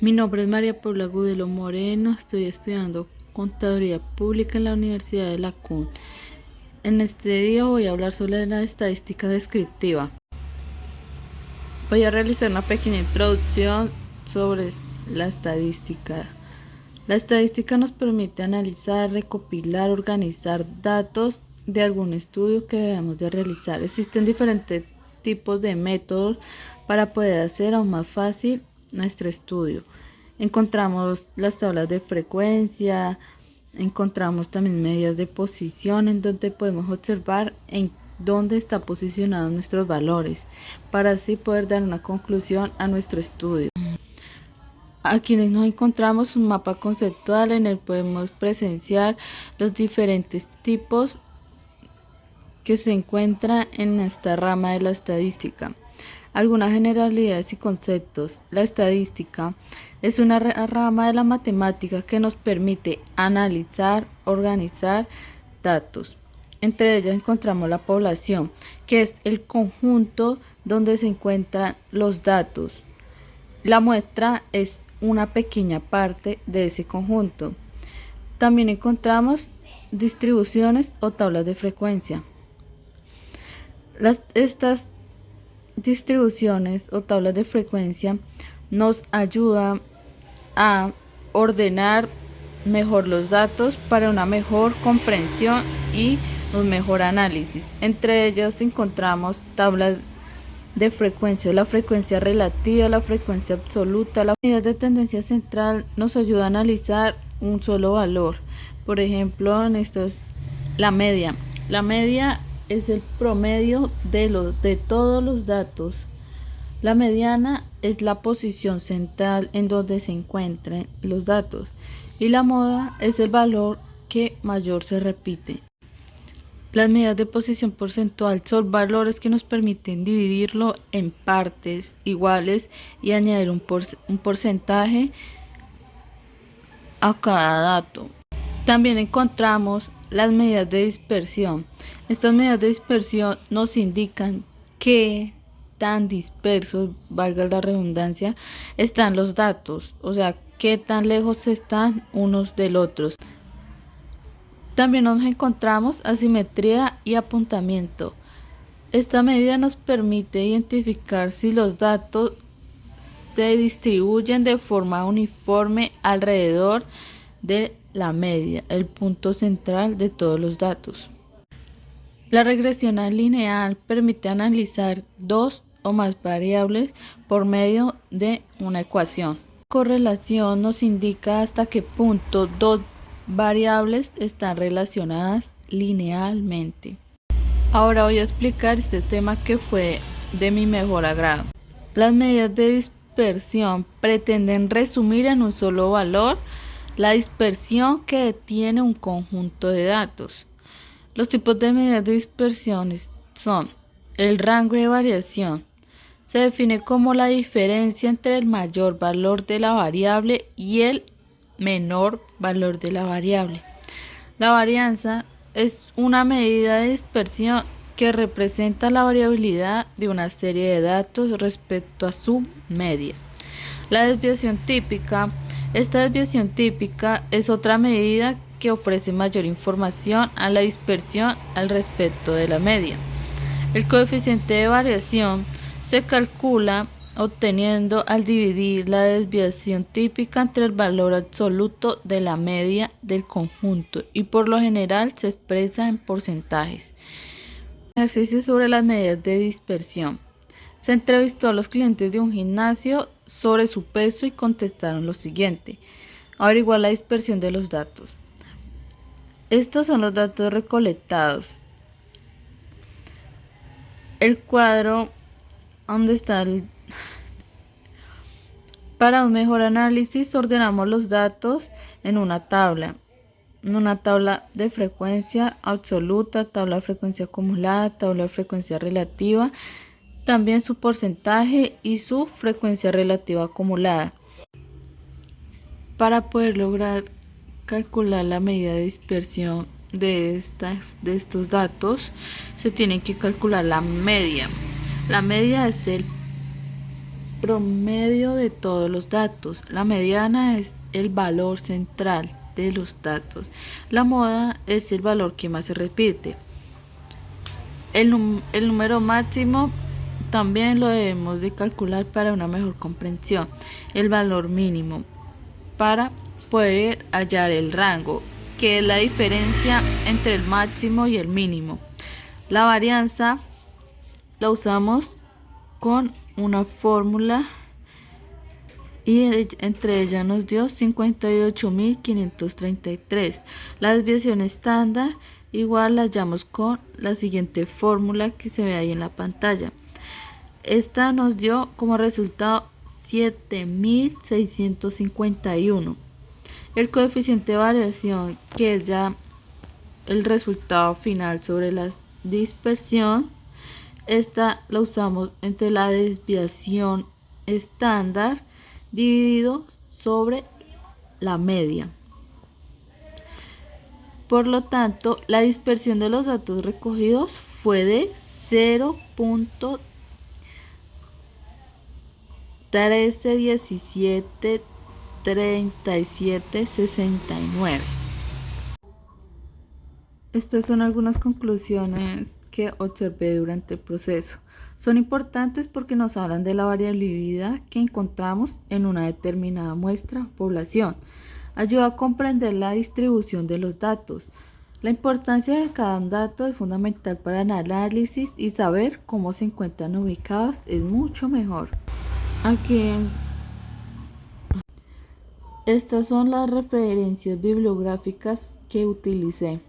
Mi nombre es María Paula Gudelo Moreno, estoy estudiando Contaduría Pública en la Universidad de la CUN. En este día voy a hablar sobre la estadística descriptiva. Voy a realizar una pequeña introducción sobre la estadística. La estadística nos permite analizar, recopilar, organizar datos de algún estudio que debemos de realizar. Existen diferentes tipos de métodos para poder hacer aún más fácil nuestro estudio. Encontramos las tablas de frecuencia, encontramos también medidas de posición en donde podemos observar en dónde están posicionados nuestros valores para así poder dar una conclusión a nuestro estudio. Aquí nos encontramos un mapa conceptual en el que podemos presenciar los diferentes tipos que se encuentran en esta rama de la estadística. Algunas generalidades y conceptos. La estadística es una rama de la matemática que nos permite analizar, organizar datos. Entre ellas encontramos la población, que es el conjunto donde se encuentran los datos. La muestra es una pequeña parte de ese conjunto. También encontramos distribuciones o tablas de frecuencia. Estas distribuciones o tablas de frecuencia nos ayudan a ordenar mejor los datos para una mejor comprensión y un mejor análisis. Entre ellas encontramos tablas de frecuencia, la frecuencia relativa, la frecuencia absoluta. La unidad de tendencia central nos ayuda a analizar un solo valor. Por ejemplo, en esto es la media. La media es el promedio de todos los datos. La mediana es la posición central en donde se encuentran los datos. Y la moda es el valor que mayor se repite. Las medidas de posición porcentual son valores que nos permiten dividirlo en partes iguales y añadir un porcentaje a cada dato. También encontramos las medidas de dispersión. Estas medidas de dispersión nos indican qué tan dispersos, valga la redundancia, están los datos, o sea, qué tan lejos están unos del otro. También nos encontramos asimetría y apuntamiento. Esta medida nos permite identificar si los datos se distribuyen de forma uniforme alrededor de la media, el punto central de todos los datos. La regresión lineal permite analizar dos o más variables por medio de una ecuación. La correlación nos indica hasta qué punto dos variables están relacionadas linealmente. Ahora voy a explicar este tema que fue de mi mejor agrado. Las medidas de dispersión pretenden resumir en un solo valor la dispersión que tiene un conjunto de datos. Los tipos de medidas de dispersión son el rango de variación. Se define como la diferencia entre el mayor valor de la variable y el menor valor de la variable. La varianza es una medida de dispersión que representa la variabilidad de una serie de datos respecto a su media. La desviación típica. Esta desviación típica es otra medida que ofrece mayor información a la dispersión al respecto de la media. El coeficiente de variación se calcula obteniendo al dividir la desviación típica entre el valor absoluto de la media del conjunto y por lo general se expresa en porcentajes. Ejercicio sobre las medidas de dispersión. Se entrevistó a los clientes de un gimnasio sobre su peso y contestaron lo siguiente: averiguar la dispersión de los datos. Estos son los datos recolectados. El cuadro donde está Para un mejor análisis ordenamos los datos en una tabla de frecuencia absoluta, tabla de frecuencia acumulada, tabla de frecuencia relativa, también su porcentaje y su frecuencia relativa acumulada. Para poder lograr calcular la medida de dispersión de estos datos, se tiene que calcular la media. La media es el promedio de todos los datos. La mediana es el valor central de los datos. La moda es el valor que más se repite. El número máximo también lo debemos de calcular para una mejor comprensión. El valor mínimo para poder hallar el rango, que es la diferencia entre el máximo y el mínimo. La varianza la usamos con una fórmula y entre ellas nos dio 58.533. La desviación estándar igual la hallamos con la siguiente fórmula que se ve ahí en la pantalla. Esta nos dio como resultado 7.651. El coeficiente de variación, que es ya el resultado final sobre la dispersión, esta la usamos entre la desviación estándar dividido sobre la media. Por lo tanto, la dispersión de los datos recogidos fue de 0.13173769. Estas son algunas conclusiones que observé durante el proceso. Son importantes porque nos hablan de la variabilidad que encontramos en una determinada muestra o población. Ayuda a comprender la distribución de los datos. La importancia de cada dato es fundamental para el análisis y saber cómo se encuentran ubicados es mucho mejor. Estas son las referencias bibliográficas que utilicé.